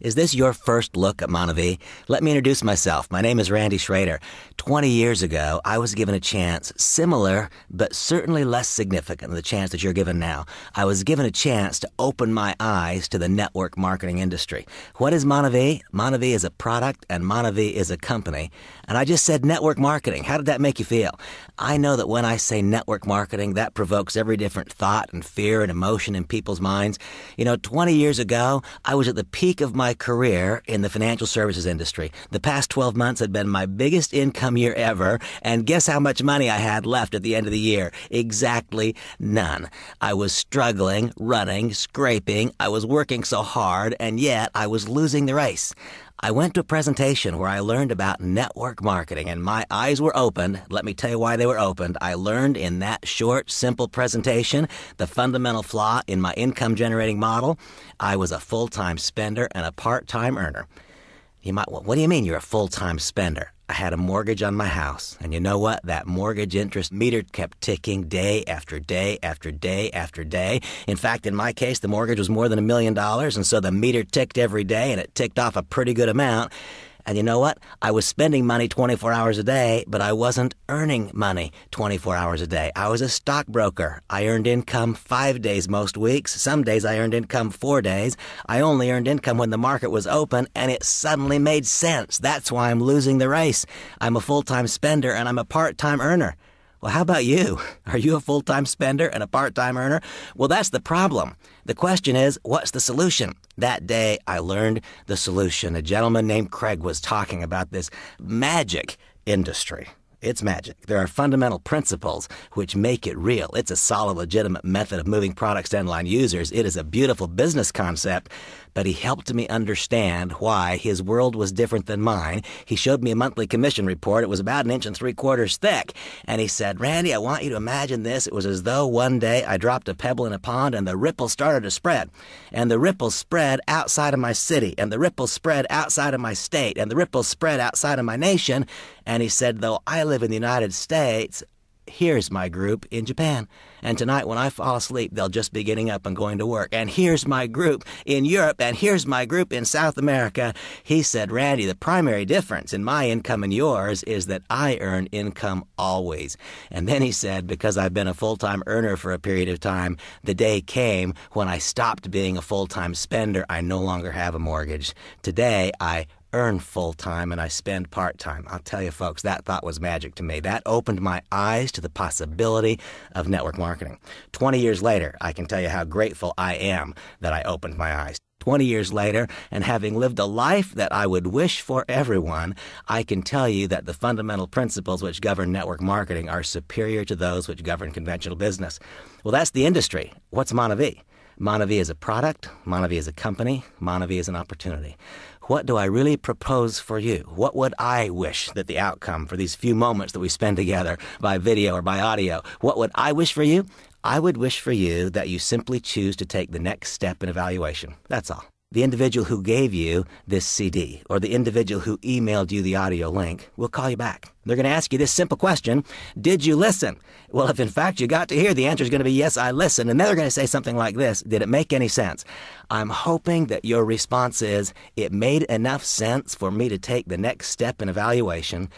Is this your first look at Monavie? Let me introduce myself. My name is Randy Schrader. 20 years ago, I was given a chance similar, but certainly less significant than the chance that you're given now. I was given a chance to open my eyes to the network marketing industry. What is Monavie? Monavie is a product and Monavie is a company. And I just said network marketing. How did that make you feel? I know that when I say network marketing, that provokes every different thought and fear and emotion in people's minds. 20 years ago, I was at the peak of my career in the financial services industry. The past 12 months had been my biggest income year ever, and guess how much money I had left at the end of the year? Exactly none. I was struggling, running, scraping. I was working so hard, and yet I was losing the race. I went to a presentation where I learned about network marketing, and my eyes were opened. Let me tell you why they were opened. I learned in that short, simple presentation the fundamental flaw in my income-generating model. I was a full-time spender and a part-time earner. What do you mean you're a full-time spender? I had a mortgage on my house, and you know what? That mortgage interest meter kept ticking day after day after day after day. In fact, in my case, the mortgage was more than $1 million, and so the meter ticked every day, and it ticked off a pretty good amount. And you know what? I was spending money 24 hours a day, but I wasn't earning money 24 hours a day. I was a stockbroker. I earned income 5 days most weeks. Some days I earned income 4 days. I only earned income when the market was open, and it suddenly made sense. That's why I'm losing the race. I'm a full-time spender, and I'm a part-time earner. Well, how about you? Are you a full-time spender and a part-time earner? Well, that's the problem. The question is, what's the solution? That day, I learned the solution. A gentleman named Craig was talking about this magic industry. It's magic. There are fundamental principles which make it real. It's a solid, legitimate method of moving products to end-line users. It is a beautiful business concept, but he helped me understand why his world was different than mine. He showed me a monthly commission report. It was about 1 3/4 inches thick. And he said, Randy, I want you to imagine this. It was as though one day I dropped a pebble in a pond and the ripples started to spread. And the ripples spread outside of my city, and the ripples spread outside of my state, and the ripples spread outside of my nation. And he said, though I live in the United States, here's my group in Japan. And tonight when I fall asleep, they'll just be getting up and going to work. And here's my group in Europe, and here's my group in South America. He said, Randy, the primary difference in my income and yours is that I earn income always. And then he said, because I've been a full-time earner for a period of time, the day came when I stopped being a full-time spender. I no longer have a mortgage. Today, I earn full-time and I spend part-time. I'll tell you, folks, that thought was magic to me. That opened my eyes to the possibility of network marketing. 20 years later, I can tell you how grateful I am that I opened my eyes. 20 years later, and having lived a life that I would wish for everyone, I can tell you that the fundamental principles which govern network marketing are superior to those which govern conventional business. Well, that's the industry. What's Monavie? Monavie is a product, Monavie is a company, Monavie is an opportunity. What do I really propose for you? What would I wish that the outcome for these few moments that we spend together by video or by audio, what would I wish for you? I would wish for you that you simply choose to take the next step in evaluation. That's all. The individual who gave you this CD or the individual who emailed you the audio link will call you back. They're going to ask you this simple question: did you listen? Well, if in fact you got to hear, the answer is going to be yes, I listened. And then they're going to say something like this: did it make any sense? I'm hoping that your response is, it made enough sense for me to take the next step in evaluation.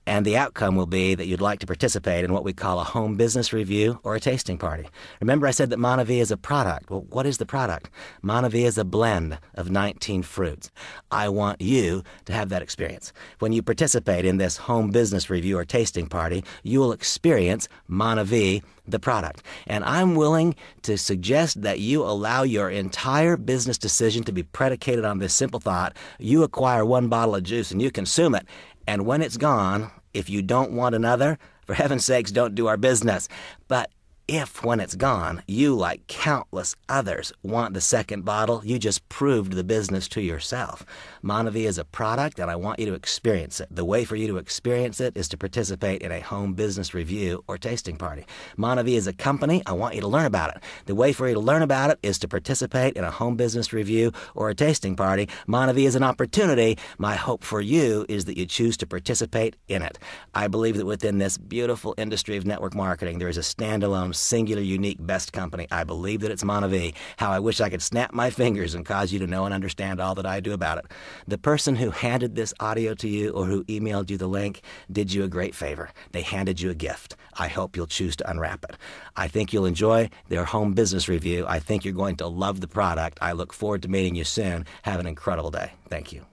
And the outcome will be that you'd like to participate in what we call a home business review or a tasting party. Remember I said that Monavie is a product. Well, what is the product? Monavie is a blend of 19 fruits. I want you to have that experience. When you participate in this home business review or tasting party, you will experience Monavie, the product. And I'm willing to suggest that you allow your entire business decision to be predicated on this simple thought: you acquire one bottle of juice and you consume it. And when it's gone, if you don't want another, for heaven's sakes, don't do our business. But if, when it's gone, you, like countless others, want the second bottle, you just proved the business to yourself. Monavie is a product, and I want you to experience it. The way for you to experience it is to participate in a home business review or tasting party. Monavie is a company. I want you to learn about it. The way for you to learn about it is to participate in a home business review or a tasting party. Monavie is an opportunity. My hope for you is that you choose to participate in it. I believe that within this beautiful industry of network marketing, there is a standalone most singular, unique, best company. I believe that it's Monavie. How I wish I could snap my fingers and cause you to know and understand all that I do about it. The person who handed this audio to you or who emailed you the link did you a great favor. They handed you a gift. I hope you'll choose to unwrap it. I think you'll enjoy their home business review. I think you're going to love the product. I look forward to meeting you soon. Have an incredible day. Thank you.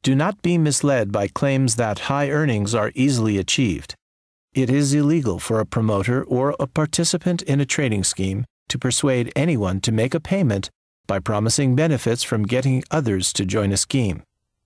Do not be misled by claims that high earnings are easily achieved. It is illegal for a promoter or a participant in a trading scheme to persuade anyone to make a payment by promising benefits from getting others to join a scheme.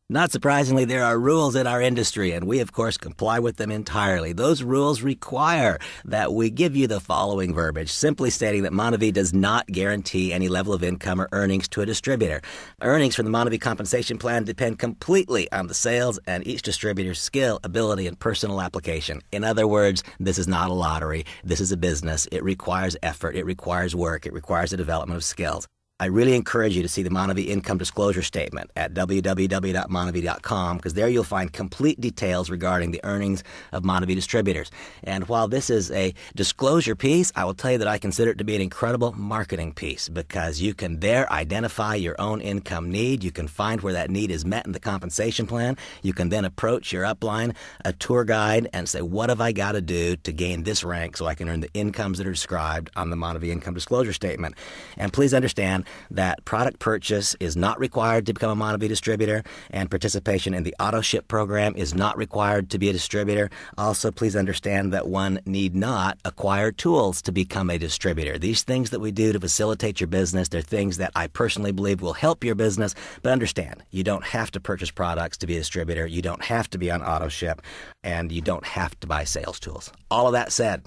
Not surprisingly, there are rules in our industry, and we, of course, comply with them entirely. Those rules require that we give you the following verbiage, simply stating that Monavie does not guarantee any level of income or earnings to a distributor. Earnings from the Monavie compensation plan depend completely on the sales and each distributor's skill, ability, and personal application. In other words, this is not a lottery. This is a business. It requires effort. It requires work. It requires the development of skills. I really encourage you to see the Monavie income disclosure statement at www.monavie.com, because there you'll find complete details regarding the earnings of Monavie distributors. And while this is a disclosure piece, I will tell you that I consider it to be an incredible marketing piece, because you can there identify your own income need. You can find where that need is met in the compensation plan. You can then approach your upline, a tour guide, and say, what have I got to do to gain this rank so I can earn the incomes that are described on the Monavie income disclosure statement? And please understand that product purchase is not required to become a Monavie distributor, and participation in the auto ship program is not required to be a distributor. Also, please understand that one need not acquire tools to become a distributor. These things that we do to facilitate your business, they're things that I personally believe will help your business, but understand, you don't have to purchase products to be a distributor, you don't have to be on auto ship, and you don't have to buy sales tools. All of that said,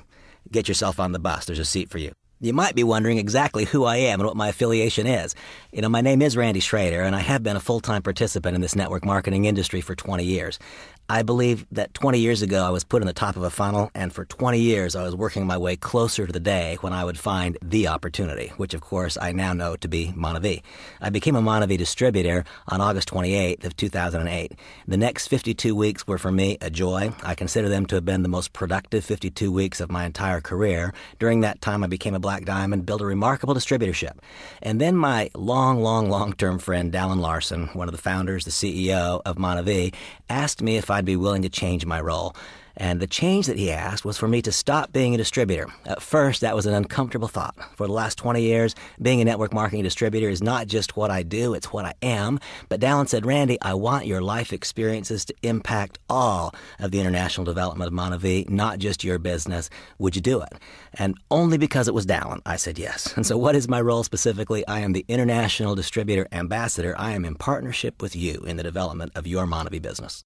get yourself on the bus. There's a seat for you. You might be wondering exactly who I am and what my affiliation is. My name is Randy Schrader, and I have been a full-time participant in this network marketing industry for 20 years. I believe that 20 years ago I was put in the top of a funnel, and for 20 years I was working my way closer to the day when I would find the opportunity, which of course I now know to be Monavie. I became a Monavie distributor on August 28th of 2008. The next 52 weeks were for me a joy. I consider them to have been the most productive 52 weeks of my entire career. During that time I became a Black Diamond, built a remarkable distributorship. And then my long-term friend Dallin Larson, one of the founders, the CEO of Monavie, asked me if I'd be willing to change my role. And the change that he asked was for me to stop being a distributor. At first, that was an uncomfortable thought. For the last 20 years, being a network marketing distributor is not just what I do, it's what I am. But Dallin said, Randy, I want your life experiences to impact all of the international development of Monavie, not just your business. Would you do it? And only because it was Dallin, I said yes. And so what is my role specifically? I am the International Distributor Ambassador. I am in partnership with you in the development of your Monavie business.